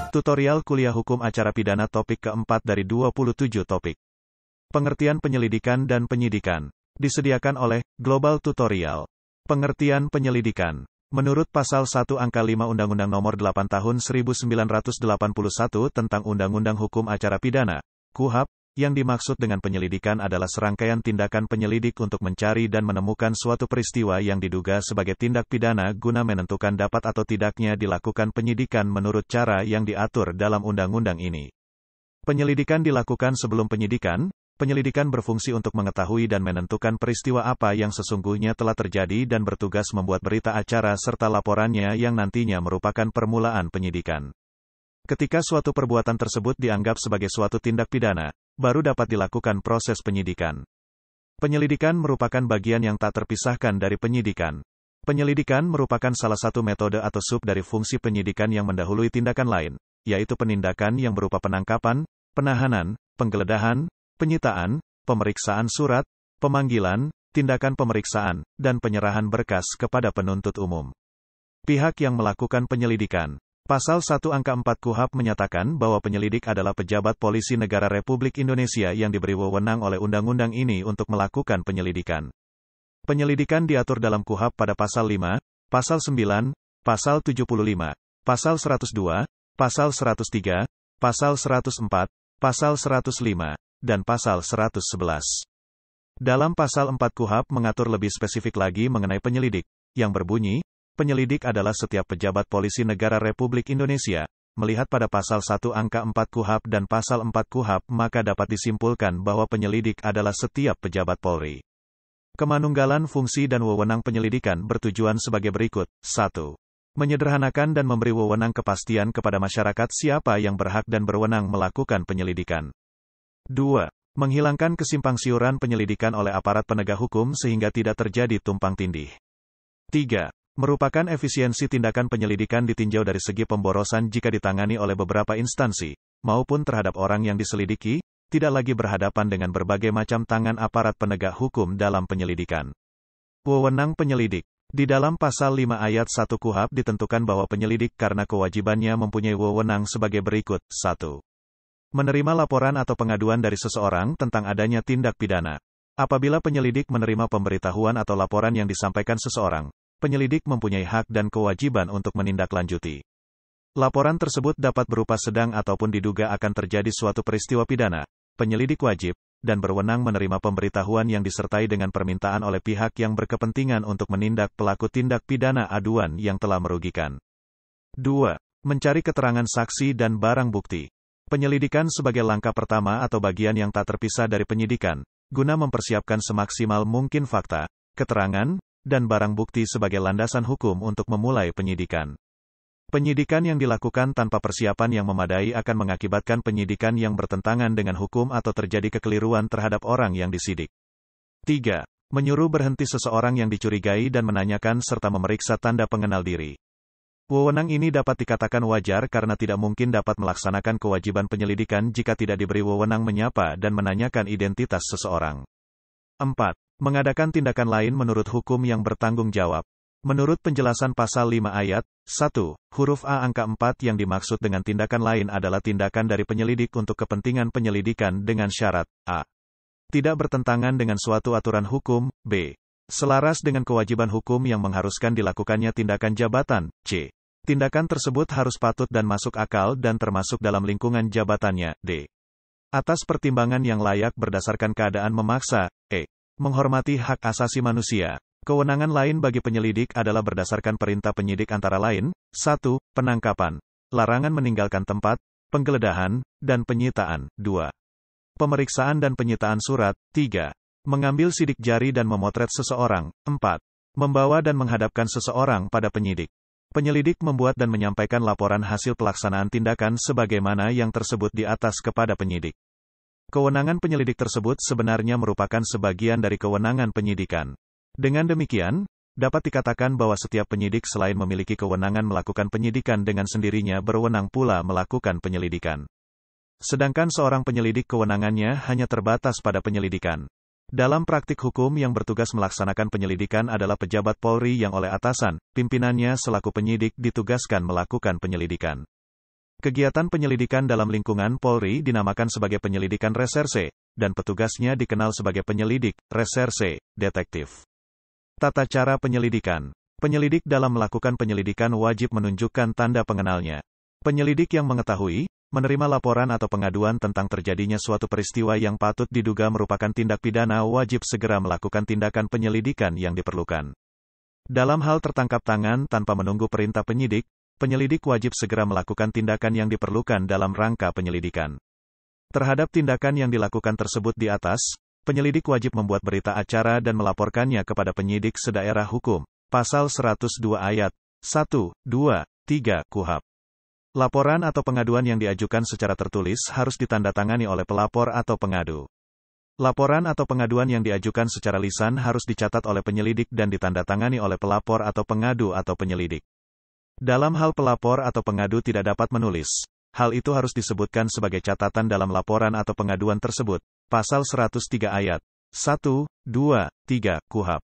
Tutorial kuliah hukum acara pidana topik keempat dari 27 topik. Pengertian penyelidikan dan penyidikan. Disediakan oleh Global Tutorial. Pengertian penyelidikan. Menurut Pasal 1 Angka 5 Undang-Undang Nomor 8 Tahun 1981 tentang Undang-Undang Hukum Acara Pidana, KUHP, yang dimaksud dengan penyelidikan adalah serangkaian tindakan penyelidik untuk mencari dan menemukan suatu peristiwa yang diduga sebagai tindak pidana guna menentukan dapat atau tidaknya dilakukan penyidikan menurut cara yang diatur dalam undang-undang ini. Penyelidikan dilakukan sebelum penyidikan. Penyelidikan berfungsi untuk mengetahui dan menentukan peristiwa apa yang sesungguhnya telah terjadi dan bertugas membuat berita acara serta laporannya yang nantinya merupakan permulaan penyidikan. Ketika suatu perbuatan tersebut dianggap sebagai suatu tindak pidana, baru dapat dilakukan proses penyidikan. Penyelidikan merupakan bagian yang tak terpisahkan dari penyidikan. Penyelidikan merupakan salah satu metode atau sub dari fungsi penyidikan yang mendahului tindakan lain, yaitu penindakan yang berupa penangkapan, penahanan, penggeledahan, penyitaan, pemeriksaan surat, pemanggilan, tindakan pemeriksaan, dan penyerahan berkas kepada penuntut umum. Pihak yang melakukan penyelidikan. Pasal 1 Angka 4 KUHP menyatakan bahwa penyelidik adalah pejabat polisi negara Republik Indonesia yang diberi wewenang oleh undang-undang ini untuk melakukan penyelidikan. Penyelidikan diatur dalam KUHP pada Pasal 5, Pasal 9, Pasal 75, Pasal 102, Pasal 103, Pasal 104, Pasal 105, dan Pasal 111. Dalam Pasal 4 KUHP mengatur lebih spesifik lagi mengenai penyelidik, yang berbunyi, penyelidik adalah setiap pejabat polisi negara Republik Indonesia. Melihat pada Pasal 1 Angka 4 KUHP dan Pasal 4 KUHP, maka dapat disimpulkan bahwa penyelidik adalah setiap pejabat Polri. Kemanunggalan fungsi dan wewenang penyelidikan bertujuan sebagai berikut. 1. Menyederhanakan dan memberi wewenang kepastian kepada masyarakat siapa yang berhak dan berwenang melakukan penyelidikan. 2. Menghilangkan kesimpangsiuran penyelidikan oleh aparat penegak hukum sehingga tidak terjadi tumpang tindih. 3. Merupakan efisiensi tindakan penyelidikan ditinjau dari segi pemborosan jika ditangani oleh beberapa instansi, maupun terhadap orang yang diselidiki, tidak lagi berhadapan dengan berbagai macam tangan aparat penegak hukum dalam penyelidikan. Wewenang penyelidik. Di dalam Pasal 5 Ayat 1 KUHP ditentukan bahwa penyelidik karena kewajibannya mempunyai wewenang sebagai berikut. 1. Menerima laporan atau pengaduan dari seseorang tentang adanya tindak pidana. Apabila penyelidik menerima pemberitahuan atau laporan yang disampaikan seseorang, penyelidik mempunyai hak dan kewajiban untuk menindaklanjuti. Laporan tersebut dapat berupa sedang ataupun diduga akan terjadi suatu peristiwa pidana. Penyelidik wajib dan berwenang menerima pemberitahuan yang disertai dengan permintaan oleh pihak yang berkepentingan untuk menindak pelaku tindak pidana aduan yang telah merugikan. 2. Mencari keterangan saksi dan barang bukti. Penyelidikan sebagai langkah pertama atau bagian yang tak terpisah dari penyidikan, guna mempersiapkan semaksimal mungkin fakta, keterangan, dan barang bukti sebagai landasan hukum untuk memulai penyidikan. Penyidikan yang dilakukan tanpa persiapan yang memadai akan mengakibatkan penyidikan yang bertentangan dengan hukum atau terjadi kekeliruan terhadap orang yang disidik. 3. Menyuruh berhenti seseorang yang dicurigai dan menanyakan serta memeriksa tanda pengenal diri. Wewenang ini dapat dikatakan wajar karena tidak mungkin dapat melaksanakan kewajiban penyelidikan jika tidak diberi wewenang menyapa dan menanyakan identitas seseorang. 4. Mengadakan tindakan lain menurut hukum yang bertanggung jawab. Menurut penjelasan Pasal 5 Ayat 1, huruf A Angka 4 yang dimaksud dengan tindakan lain adalah tindakan dari penyelidik untuk kepentingan penyelidikan dengan syarat A. Tidak bertentangan dengan suatu aturan hukum, B. Selaras dengan kewajiban hukum yang mengharuskan dilakukannya tindakan jabatan, C. Tindakan tersebut harus patut dan masuk akal dan termasuk dalam lingkungan jabatannya, D. Atas pertimbangan yang layak berdasarkan keadaan memaksa, E. Menghormati hak asasi manusia. Kewenangan lain bagi penyelidik adalah berdasarkan perintah penyidik antara lain, 1. Penangkapan, larangan meninggalkan tempat, penggeledahan, dan penyitaan, 2. Pemeriksaan dan penyitaan surat, 3. Mengambil sidik jari dan memotret seseorang, 4. Membawa dan menghadapkan seseorang pada penyidik. Penyelidik membuat dan menyampaikan laporan hasil pelaksanaan tindakan sebagaimana yang tersebut di atas kepada penyidik. Kewenangan penyelidik tersebut sebenarnya merupakan sebagian dari kewenangan penyidikan. Dengan demikian, dapat dikatakan bahwa setiap penyidik selain memiliki kewenangan melakukan penyidikan dengan sendirinya berwenang pula melakukan penyelidikan. Sedangkan seorang penyelidik kewenangannya hanya terbatas pada penyelidikan. Dalam praktik hukum yang bertugas melaksanakan penyelidikan adalah pejabat Polri yang oleh atasan, pimpinannya selaku penyidik ditugaskan melakukan penyelidikan. Kegiatan penyelidikan dalam lingkungan Polri dinamakan sebagai penyelidikan reserse, dan petugasnya dikenal sebagai penyelidik, reserse, detektif. Tata cara penyelidikan. Penyelidik dalam melakukan penyelidikan wajib menunjukkan tanda pengenalnya. Penyelidik yang mengetahui, menerima laporan atau pengaduan tentang terjadinya suatu peristiwa yang patut diduga merupakan tindak pidana wajib segera melakukan tindakan penyelidikan yang diperlukan. Dalam hal tertangkap tangan tanpa menunggu perintah penyidik, penyelidik wajib segera melakukan tindakan yang diperlukan dalam rangka penyelidikan. Terhadap tindakan yang dilakukan tersebut di atas, penyelidik wajib membuat berita acara dan melaporkannya kepada penyidik sedaerah hukum. Pasal 102 ayat 1, 2, 3 KUHP. Laporan atau pengaduan yang diajukan secara tertulis harus ditandatangani oleh pelapor atau pengadu. Laporan atau pengaduan yang diajukan secara lisan harus dicatat oleh penyelidik dan ditandatangani oleh pelapor atau pengadu atau penyelidik. Dalam hal pelapor atau pengadu tidak dapat menulis, hal itu harus disebutkan sebagai catatan dalam laporan atau pengaduan tersebut. Pasal 103 ayat 1, 2, 3 KUHP.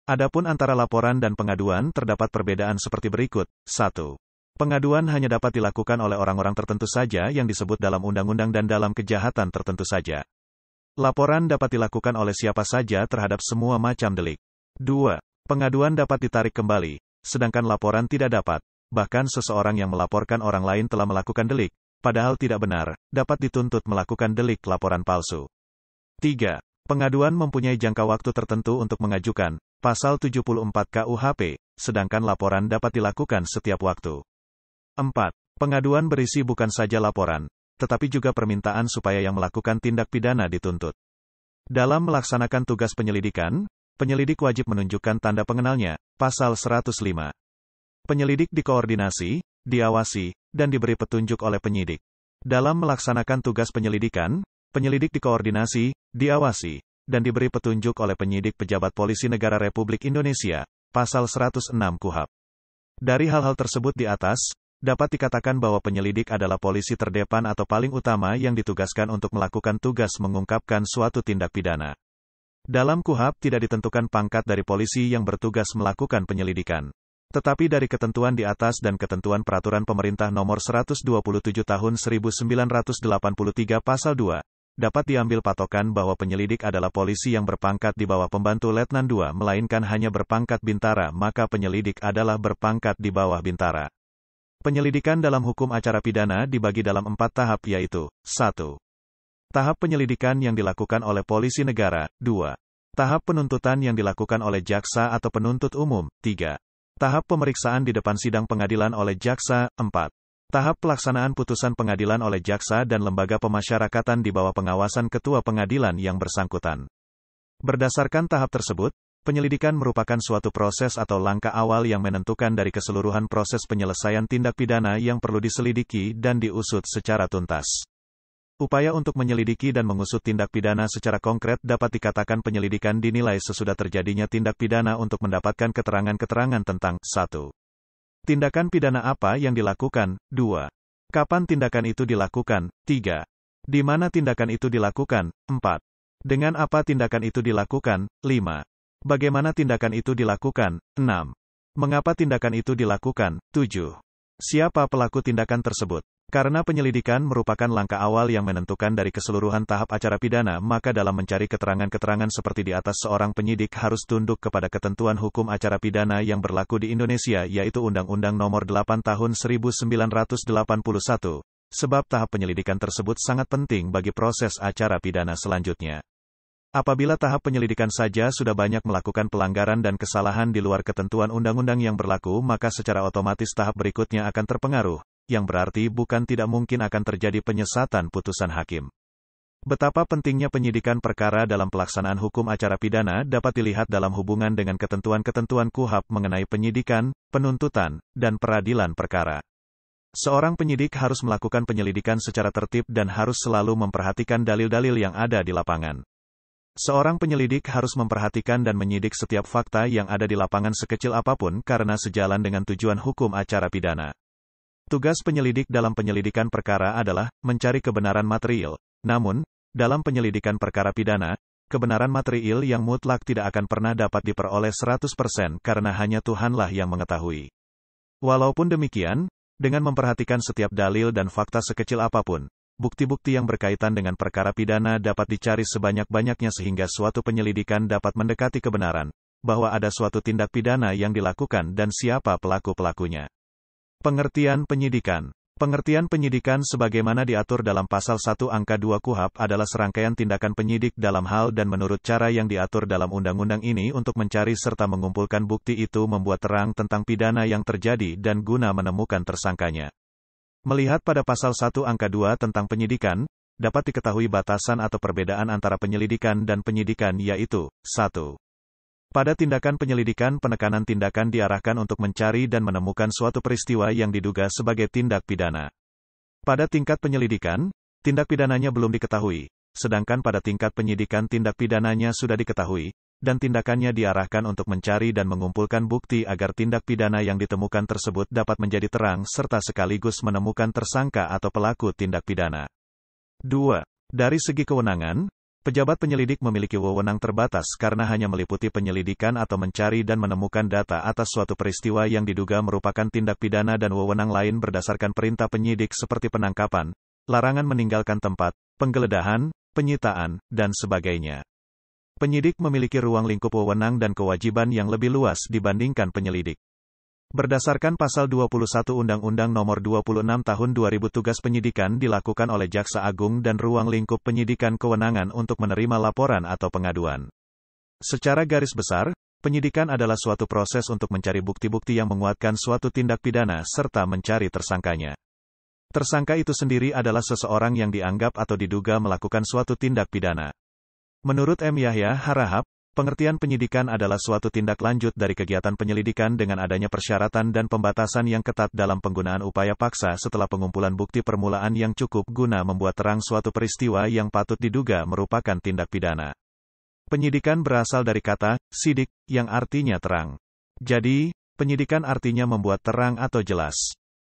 Adapun antara laporan dan pengaduan terdapat perbedaan seperti berikut. 1. Pengaduan hanya dapat dilakukan oleh orang-orang tertentu saja yang disebut dalam undang-undang dan dalam kejahatan tertentu saja. Laporan dapat dilakukan oleh siapa saja terhadap semua macam delik. 2. Pengaduan dapat ditarik kembali, sedangkan laporan tidak dapat. Bahkan seseorang yang melaporkan orang lain telah melakukan delik, padahal tidak benar, dapat dituntut melakukan delik laporan palsu. 3. Pengaduan mempunyai jangka waktu tertentu untuk mengajukan, pasal 74 KUHP, sedangkan laporan dapat dilakukan setiap waktu. 4. Pengaduan berisi bukan saja laporan, tetapi juga permintaan supaya yang melakukan tindak pidana dituntut. Dalam melaksanakan tugas penyelidikan, penyelidik wajib menunjukkan tanda pengenalnya, pasal 105. Penyelidik dikoordinasi, diawasi, dan diberi petunjuk oleh penyidik. Dalam melaksanakan tugas penyelidikan, penyelidik dikoordinasi, diawasi, dan diberi petunjuk oleh penyidik pejabat Polisi Negara Republik Indonesia, pasal 106 KUHP. Dari hal-hal tersebut di atas, dapat dikatakan bahwa penyelidik adalah polisi terdepan atau paling utama yang ditugaskan untuk melakukan tugas mengungkapkan suatu tindak pidana. Dalam KUHP tidak ditentukan pangkat dari polisi yang bertugas melakukan penyelidikan. Tetapi dari ketentuan di atas dan ketentuan Peraturan Pemerintah Nomor 127 Tahun 1983 Pasal 2, dapat diambil patokan bahwa penyelidik adalah polisi yang berpangkat di bawah pembantu letnan 2 melainkan hanya berpangkat bintara, maka penyelidik adalah berpangkat di bawah bintara. Penyelidikan dalam hukum acara pidana dibagi dalam 4 tahap yaitu, 1. Tahap penyelidikan yang dilakukan oleh polisi negara, 2. Tahap penuntutan yang dilakukan oleh jaksa atau penuntut umum, 3. Tahap pemeriksaan di depan sidang pengadilan oleh jaksa, 4. Tahap pelaksanaan putusan pengadilan oleh jaksa dan lembaga pemasyarakatan di bawah pengawasan ketua pengadilan yang bersangkutan. Berdasarkan tahap tersebut, penyelidikan merupakan suatu proses atau langkah awal yang menentukan dari keseluruhan proses penyelesaian tindak pidana yang perlu diselidiki dan diusut secara tuntas. Upaya untuk menyelidiki dan mengusut tindak pidana secara konkret dapat dikatakan penyelidikan dinilai sesudah terjadinya tindak pidana untuk mendapatkan keterangan-keterangan tentang 1. Tindakan pidana apa yang dilakukan, 2. Kapan tindakan itu dilakukan, 3. Di mana tindakan itu dilakukan, 4. Dengan apa tindakan itu dilakukan, 5. Bagaimana tindakan itu dilakukan, 6. Mengapa tindakan itu dilakukan, 7. Siapa pelaku tindakan tersebut? Karena penyelidikan merupakan langkah awal yang menentukan dari keseluruhan tahap acara pidana, maka dalam mencari keterangan-keterangan seperti di atas seorang penyidik harus tunduk kepada ketentuan hukum acara pidana yang berlaku di Indonesia yaitu Undang-Undang Nomor 8 Tahun 1981. Sebab tahap penyelidikan tersebut sangat penting bagi proses acara pidana selanjutnya. Apabila tahap penyelidikan saja sudah banyak melakukan pelanggaran dan kesalahan di luar ketentuan undang-undang yang berlaku, maka secara otomatis tahap berikutnya akan terpengaruh, yang berarti bukan tidak mungkin akan terjadi penyesatan putusan hakim. Betapa pentingnya penyidikan perkara dalam pelaksanaan hukum acara pidana dapat dilihat dalam hubungan dengan ketentuan-ketentuan KUHP mengenai penyidikan, penuntutan, dan peradilan perkara. Seorang penyidik harus melakukan penyelidikan secara tertib dan harus selalu memperhatikan dalil-dalil yang ada di lapangan. Seorang penyelidik harus memperhatikan dan menyidik setiap fakta yang ada di lapangan sekecil apapun karena sejalan dengan tujuan hukum acara pidana. Tugas penyelidik dalam penyelidikan perkara adalah mencari kebenaran material. Namun, dalam penyelidikan perkara pidana, kebenaran material yang mutlak tidak akan pernah dapat diperoleh 100% karena hanya Tuhanlah yang mengetahui. Walaupun demikian, dengan memperhatikan setiap dalil dan fakta sekecil apapun, bukti-bukti yang berkaitan dengan perkara pidana dapat dicari sebanyak-banyaknya sehingga suatu penyelidikan dapat mendekati kebenaran, bahwa ada suatu tindak pidana yang dilakukan dan siapa pelaku-pelakunya. Pengertian penyidikan. Pengertian penyidikan sebagaimana diatur dalam pasal 1 angka 2 KUHP adalah serangkaian tindakan penyidik dalam hal dan menurut cara yang diatur dalam undang-undang ini untuk mencari serta mengumpulkan bukti itu membuat terang tentang pidana yang terjadi dan guna menemukan tersangkanya. Melihat pada pasal 1 angka 2 tentang penyidikan, dapat diketahui batasan atau perbedaan antara penyelidikan dan penyidikan yaitu, 1. Pada tindakan penyelidikan penekanan tindakan diarahkan untuk mencari dan menemukan suatu peristiwa yang diduga sebagai tindak pidana. Pada tingkat penyelidikan, tindak pidananya belum diketahui, sedangkan pada tingkat penyidikan tindak pidananya sudah diketahui, dan tindakannya diarahkan untuk mencari dan mengumpulkan bukti agar tindak pidana yang ditemukan tersebut dapat menjadi terang serta sekaligus menemukan tersangka atau pelaku tindak pidana. 2. Dari segi kewenangan, pejabat penyelidik memiliki wewenang terbatas karena hanya meliputi penyelidikan atau mencari dan menemukan data atas suatu peristiwa yang diduga merupakan tindak pidana dan wewenang lain berdasarkan perintah penyidik seperti penangkapan, larangan meninggalkan tempat, penggeledahan, penyitaan, dan sebagainya. Penyidik memiliki ruang lingkup wewenang dan kewajiban yang lebih luas dibandingkan penyelidik. Berdasarkan pasal 21 Undang-Undang Nomor 26 Tahun 2000 tugas penyidikan dilakukan oleh Jaksa Agung dan ruang lingkup penyidikan kewenangan untuk menerima laporan atau pengaduan. Secara garis besar, penyidikan adalah suatu proses untuk mencari bukti-bukti yang menguatkan suatu tindak pidana serta mencari tersangkanya. Tersangka itu sendiri adalah seseorang yang dianggap atau diduga melakukan suatu tindak pidana. Menurut M. Yahya Harahap, pengertian penyidikan adalah suatu tindak lanjut dari kegiatan penyelidikan dengan adanya persyaratan dan pembatasan yang ketat dalam penggunaan upaya paksa setelah pengumpulan bukti permulaan yang cukup guna membuat terang suatu peristiwa yang patut diduga merupakan tindak pidana. Penyidikan berasal dari kata sidik, yang artinya terang. Jadi, penyidikan artinya membuat terang atau jelas.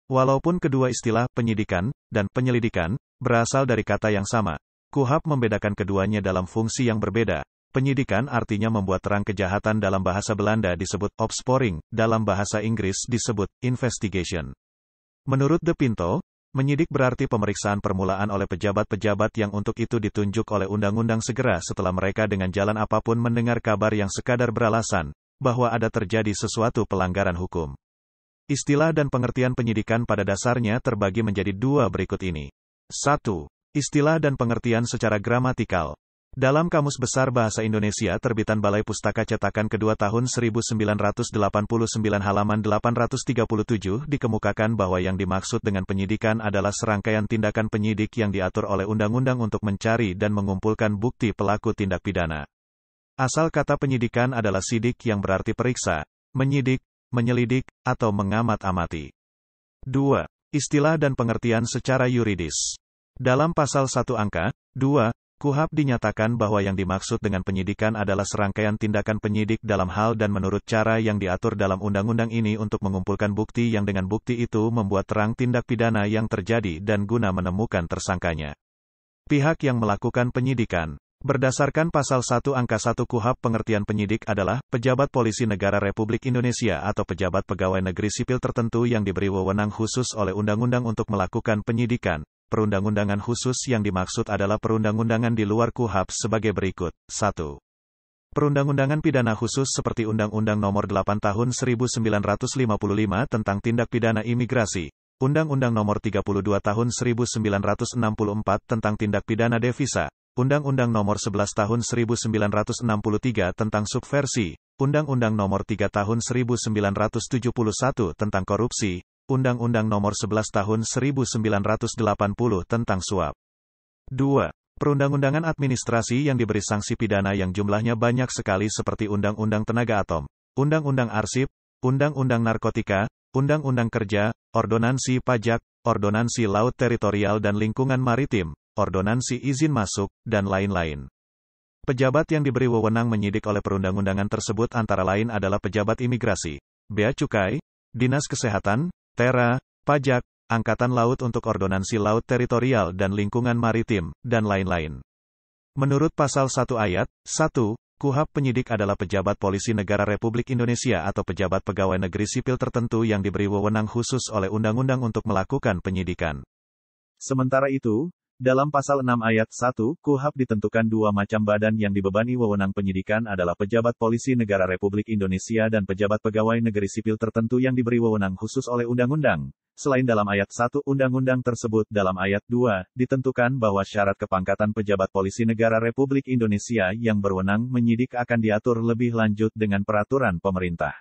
Walaupun kedua istilah penyidikan dan penyelidikan berasal dari kata yang sama, KUHP membedakan keduanya dalam fungsi yang berbeda. Penyidikan artinya membuat terang kejahatan dalam bahasa Belanda disebut opsporing, dalam bahasa Inggris disebut investigation. Menurut De Pinto, menyidik berarti pemeriksaan permulaan oleh pejabat-pejabat yang untuk itu ditunjuk oleh undang-undang segera setelah mereka dengan jalan apapun mendengar kabar yang sekadar beralasan bahwa ada terjadi sesuatu pelanggaran hukum. Istilah dan pengertian penyidikan pada dasarnya terbagi menjadi dua berikut ini. 1. Istilah dan pengertian secara gramatikal. Dalam Kamus Besar Bahasa Indonesia terbitan Balai Pustaka Cetakan Kedua tahun 1989 halaman 837 dikemukakan bahwa yang dimaksud dengan penyidikan adalah serangkaian tindakan penyidik yang diatur oleh undang-undang untuk mencari dan mengumpulkan bukti pelaku tindak pidana. Asal kata penyidikan adalah sidik yang berarti periksa, menyidik, menyelidik, atau mengamat-amati. 2. Istilah dan pengertian secara yuridis. Dalam pasal 1 angka 2, KUHP dinyatakan bahwa yang dimaksud dengan penyidikan adalah serangkaian tindakan penyidik dalam hal dan menurut cara yang diatur dalam undang-undang ini untuk mengumpulkan bukti yang dengan bukti itu membuat terang tindak pidana yang terjadi dan guna menemukan tersangkanya. Pihak yang melakukan penyidikan. Berdasarkan pasal 1 angka 1 KUHP pengertian penyidik adalah pejabat polisi negara Republik Indonesia atau pejabat pegawai negeri sipil tertentu yang diberi wewenang khusus oleh undang-undang untuk melakukan penyidikan. Perundang-undangan khusus yang dimaksud adalah perundang-undangan di luar KUHP sebagai berikut. 1. Perundang-undangan pidana khusus seperti Undang-Undang Nomor 8 Tahun 1955 tentang Tindak Pidana Imigrasi, Undang-Undang Nomor 32 Tahun 1964 tentang Tindak Pidana Devisa, Undang-Undang Nomor 11 Tahun 1963 tentang Subversi, Undang-Undang Nomor 3 Tahun 1971 tentang Korupsi, Undang-Undang Nomor 11 Tahun 1980 tentang suap. 2. Perundang-undangan administrasi yang diberi sanksi pidana yang jumlahnya banyak sekali seperti Undang-Undang Tenaga Atom, Undang-Undang Arsip, Undang-Undang Narkotika, Undang-Undang Kerja, Ordonansi Pajak, Ordonansi Laut Teritorial dan Lingkungan Maritim, Ordonansi Izin Masuk, dan lain-lain. Pejabat yang diberi wewenang menyidik oleh perundang-undangan tersebut antara lain adalah pejabat imigrasi, bea cukai, dinas kesehatan, tera, pajak, Angkatan Laut untuk Ordonansi Laut Teritorial dan Lingkungan Maritim, dan lain-lain. Menurut Pasal 1 Ayat 1, KUHP penyidik adalah pejabat polisi negara Republik Indonesia atau pejabat pegawai negeri sipil tertentu yang diberi wewenang khusus oleh undang-undang untuk melakukan penyidikan. Sementara itu, dalam Pasal 6 Ayat 1, KUHP ditentukan dua macam badan yang dibebani wewenang penyidikan adalah pejabat polisi negara Republik Indonesia dan pejabat pegawai negeri sipil tertentu yang diberi wewenang khusus oleh undang-undang. Selain dalam Ayat 1 Undang-Undang tersebut, dalam Ayat 2, ditentukan bahwa syarat kepangkatan pejabat polisi negara Republik Indonesia yang berwenang menyidik akan diatur lebih lanjut dengan peraturan pemerintah.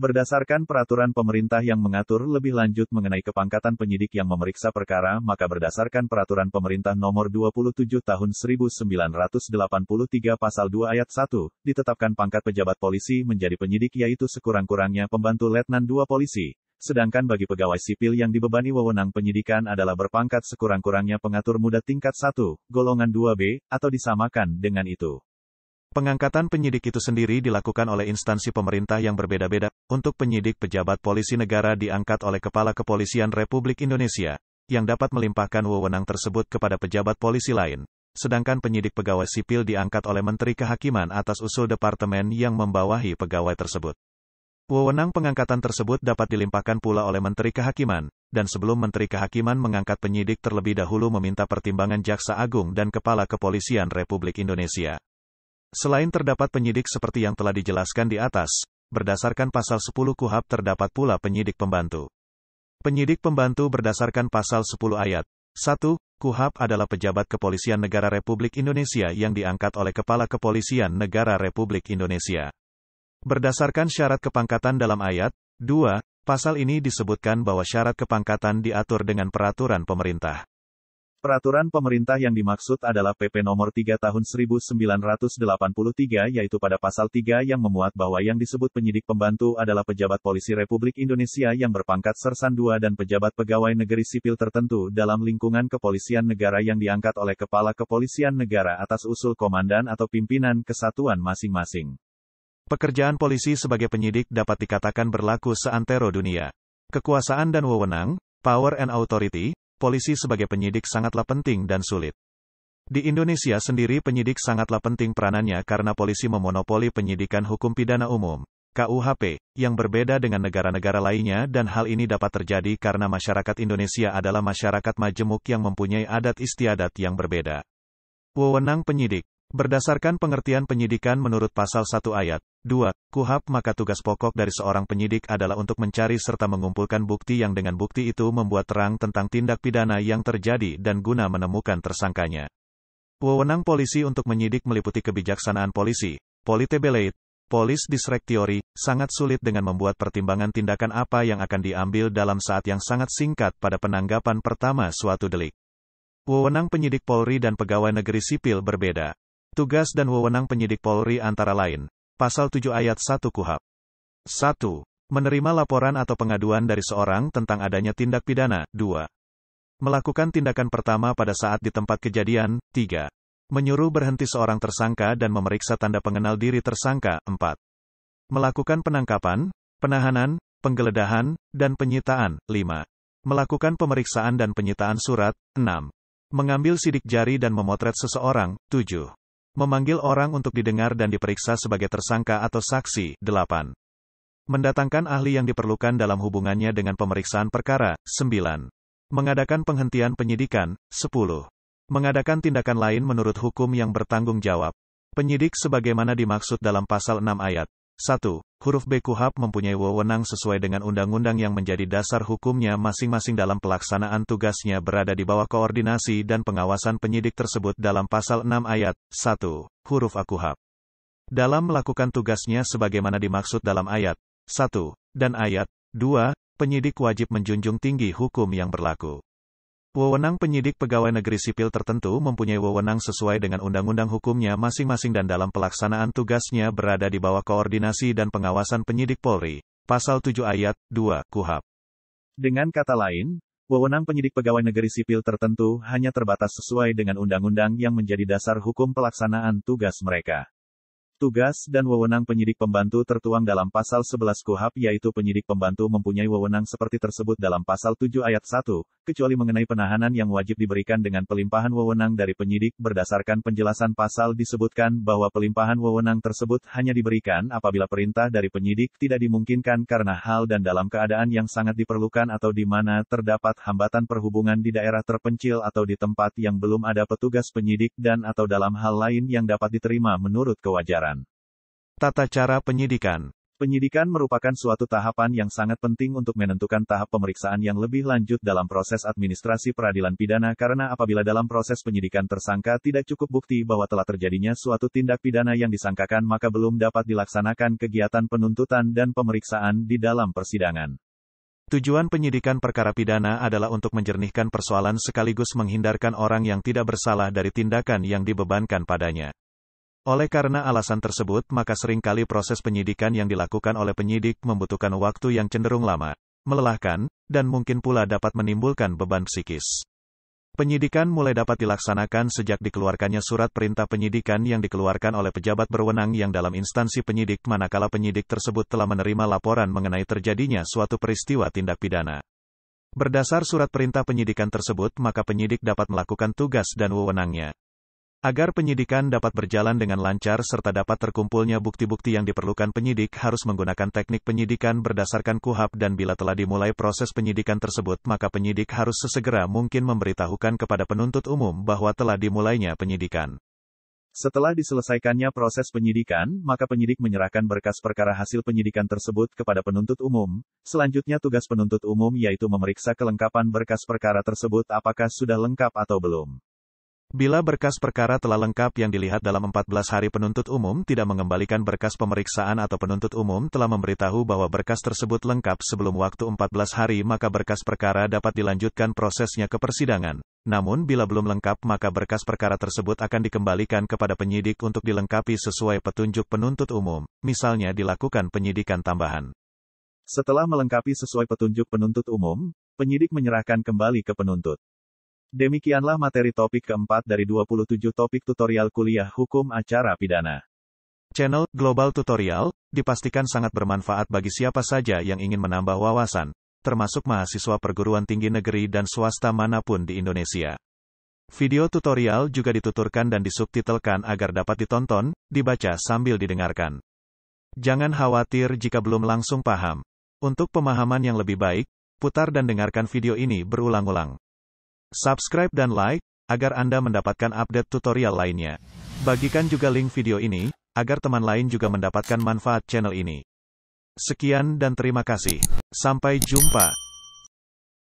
Berdasarkan peraturan pemerintah yang mengatur lebih lanjut mengenai kepangkatan penyidik yang memeriksa perkara, maka berdasarkan peraturan pemerintah nomor 27 tahun 1983 pasal 2 ayat 1, ditetapkan pangkat pejabat polisi menjadi penyidik yaitu sekurang-kurangnya pembantu letnan 2 polisi. Sedangkan bagi pegawai sipil yang dibebani wewenang penyidikan adalah berpangkat sekurang-kurangnya pengatur muda tingkat 1, golongan 2B, atau disamakan dengan itu. Pengangkatan penyidik itu sendiri dilakukan oleh instansi pemerintah yang berbeda-beda. Untuk penyidik pejabat polisi negara diangkat oleh Kepala Kepolisian Republik Indonesia, yang dapat melimpahkan wewenang tersebut kepada pejabat polisi lain. Sedangkan penyidik pegawai sipil diangkat oleh Menteri Kehakiman atas usul departemen yang membawahi pegawai tersebut. Wewenang pengangkatan tersebut dapat dilimpahkan pula oleh Menteri Kehakiman, dan sebelum Menteri Kehakiman mengangkat penyidik terlebih dahulu meminta pertimbangan Jaksa Agung dan Kepala Kepolisian Republik Indonesia. Selain terdapat penyidik seperti yang telah dijelaskan di atas, berdasarkan Pasal 10 KUHP terdapat pula penyidik pembantu. Penyidik pembantu berdasarkan Pasal 10 Ayat 1 KUHP adalah pejabat kepolisian negara Republik Indonesia yang diangkat oleh Kepala Kepolisian Negara Republik Indonesia. Berdasarkan syarat kepangkatan dalam Ayat 2, pasal ini disebutkan bahwa syarat kepangkatan diatur dengan peraturan pemerintah. Peraturan pemerintah yang dimaksud adalah PP Nomor 3 Tahun 1983 yaitu pada Pasal 3 yang memuat bahwa yang disebut penyidik pembantu adalah pejabat polisi Republik Indonesia yang berpangkat Sersan II dan pejabat pegawai negeri sipil tertentu dalam lingkungan kepolisian negara yang diangkat oleh Kepala Kepolisian Negara atas usul komandan atau pimpinan kesatuan masing-masing. Pekerjaan polisi sebagai penyidik dapat dikatakan berlaku seantero dunia. Kekuasaan dan wewenang, power and authority, polisi sebagai penyidik sangatlah penting dan sulit. Di Indonesia sendiri penyidik sangatlah penting peranannya karena polisi memonopoli penyidikan hukum pidana umum, KUHP, yang berbeda dengan negara-negara lainnya dan hal ini dapat terjadi karena masyarakat Indonesia adalah masyarakat majemuk yang mempunyai adat istiadat yang berbeda. Wewenang penyidik. Berdasarkan pengertian penyidikan menurut Pasal 1 Ayat 2 KUHP maka tugas pokok dari seorang penyidik adalah untuk mencari serta mengumpulkan bukti yang dengan bukti itu membuat terang tentang tindak pidana yang terjadi dan guna menemukan tersangkanya. Wewenang polisi untuk menyidik meliputi kebijaksanaan polisi, politebelate, polis directory, sangat sulit dengan membuat pertimbangan tindakan apa yang akan diambil dalam saat yang sangat singkat pada penanggapan pertama suatu delik. Wewenang penyidik Polri dan pegawai negeri sipil berbeda. Tugas dan wewenang penyidik Polri antara lain. Pasal 7 Ayat 1 KUHP. 1. Menerima laporan atau pengaduan dari seorang tentang adanya tindak pidana. 2. Melakukan tindakan pertama pada saat di tempat kejadian. 3. Menyuruh berhenti seorang tersangka dan memeriksa tanda pengenal diri tersangka. 4. Melakukan penangkapan, penahanan, penggeledahan, dan penyitaan. 5. Melakukan pemeriksaan dan penyitaan surat. 6. Mengambil sidik jari dan memotret seseorang. 7. Memanggil orang untuk didengar dan diperiksa sebagai tersangka atau saksi. 8. Mendatangkan ahli yang diperlukan dalam hubungannya dengan pemeriksaan perkara. 9. Mengadakan penghentian penyidikan. 10. Mengadakan tindakan lain menurut hukum yang bertanggung jawab. Penyidik sebagaimana dimaksud dalam Pasal 6 Ayat 1. Huruf B KUHP mempunyai wewenang sesuai dengan undang-undang yang menjadi dasar hukumnya masing-masing dalam pelaksanaan tugasnya berada di bawah koordinasi dan pengawasan penyidik tersebut dalam Pasal 6 Ayat 1. Huruf A KUHP. Dalam melakukan tugasnya sebagaimana dimaksud dalam Ayat 1 dan Ayat 2, penyidik wajib menjunjung tinggi hukum yang berlaku. Wewenang penyidik pegawai negeri sipil tertentu mempunyai wewenang sesuai dengan undang-undang hukumnya masing-masing dan dalam pelaksanaan tugasnya berada di bawah koordinasi dan pengawasan penyidik Polri. Pasal 7 Ayat 2 KUHP. Dengan kata lain, wewenang penyidik pegawai negeri sipil tertentu hanya terbatas sesuai dengan undang-undang yang menjadi dasar hukum pelaksanaan tugas mereka. Tugas dan wewenang penyidik pembantu tertuang dalam Pasal 11 KUHP, yaitu penyidik pembantu mempunyai wewenang seperti tersebut dalam Pasal 7 Ayat 1, kecuali mengenai penahanan yang wajib diberikan dengan pelimpahan wewenang dari penyidik. Berdasarkan penjelasan pasal disebutkan bahwa pelimpahan wewenang tersebut hanya diberikan apabila perintah dari penyidik tidak dimungkinkan karena hal dan dalam keadaan yang sangat diperlukan atau di mana terdapat hambatan perhubungan di daerah terpencil atau di tempat yang belum ada petugas penyidik dan atau dalam hal lain yang dapat diterima menurut kewajaran. Tata cara penyidikan. Penyidikan merupakan suatu tahapan yang sangat penting untuk menentukan tahap pemeriksaan yang lebih lanjut dalam proses administrasi peradilan pidana, karena apabila dalam proses penyidikan tersangka tidak cukup bukti bahwa telah terjadinya suatu tindak pidana yang disangkakan, maka belum dapat dilaksanakan kegiatan penuntutan dan pemeriksaan di dalam persidangan. Tujuan penyidikan perkara pidana adalah untuk menjernihkan persoalan sekaligus menghindarkan orang yang tidak bersalah dari tindakan yang dibebankan padanya. Oleh karena alasan tersebut, maka seringkali proses penyidikan yang dilakukan oleh penyidik membutuhkan waktu yang cenderung lama, melelahkan, dan mungkin pula dapat menimbulkan beban psikis. Penyidikan mulai dapat dilaksanakan sejak dikeluarkannya surat perintah penyidikan yang dikeluarkan oleh pejabat berwenang yang dalam instansi penyidik manakala penyidik tersebut telah menerima laporan mengenai terjadinya suatu peristiwa tindak pidana. Berdasar surat perintah penyidikan tersebut, maka penyidik dapat melakukan tugas dan wewenangnya. Agar penyidikan dapat berjalan dengan lancar serta dapat terkumpulnya bukti-bukti yang diperlukan, penyidik harus menggunakan teknik penyidikan berdasarkan KUHP, dan bila telah dimulai proses penyidikan tersebut, maka penyidik harus sesegera mungkin memberitahukan kepada penuntut umum bahwa telah dimulainya penyidikan. Setelah diselesaikannya proses penyidikan, maka penyidik menyerahkan berkas perkara hasil penyidikan tersebut kepada penuntut umum. Selanjutnya tugas penuntut umum yaitu memeriksa kelengkapan berkas perkara tersebut apakah sudah lengkap atau belum. Bila berkas perkara telah lengkap yang dilihat dalam 14 hari, penuntut umum tidak mengembalikan berkas pemeriksaan atau penuntut umum telah memberitahu bahwa berkas tersebut lengkap sebelum waktu 14 hari, maka berkas perkara dapat dilanjutkan prosesnya ke persidangan. Namun bila belum lengkap, maka berkas perkara tersebut akan dikembalikan kepada penyidik untuk dilengkapi sesuai petunjuk penuntut umum, misalnya dilakukan penyidikan tambahan. Setelah melengkapi sesuai petunjuk penuntut umum, penyidik menyerahkan kembali ke penuntut. Demikianlah materi topik keempat dari 27 topik tutorial kuliah hukum acara pidana. Channel Global Tutorial dipastikan sangat bermanfaat bagi siapa saja yang ingin menambah wawasan, termasuk mahasiswa perguruan tinggi negeri dan swasta manapun di Indonesia. Video tutorial juga dituturkan dan disubtitelkan agar dapat ditonton, dibaca sambil didengarkan. Jangan khawatir jika belum langsung paham. Untuk pemahaman yang lebih baik, putar dan dengarkan video ini berulang-ulang. Subscribe dan like, agar Anda mendapatkan update tutorial lainnya. Bagikan juga link video ini, agar teman lain juga mendapatkan manfaat channel ini. Sekian dan terima kasih. Sampai jumpa.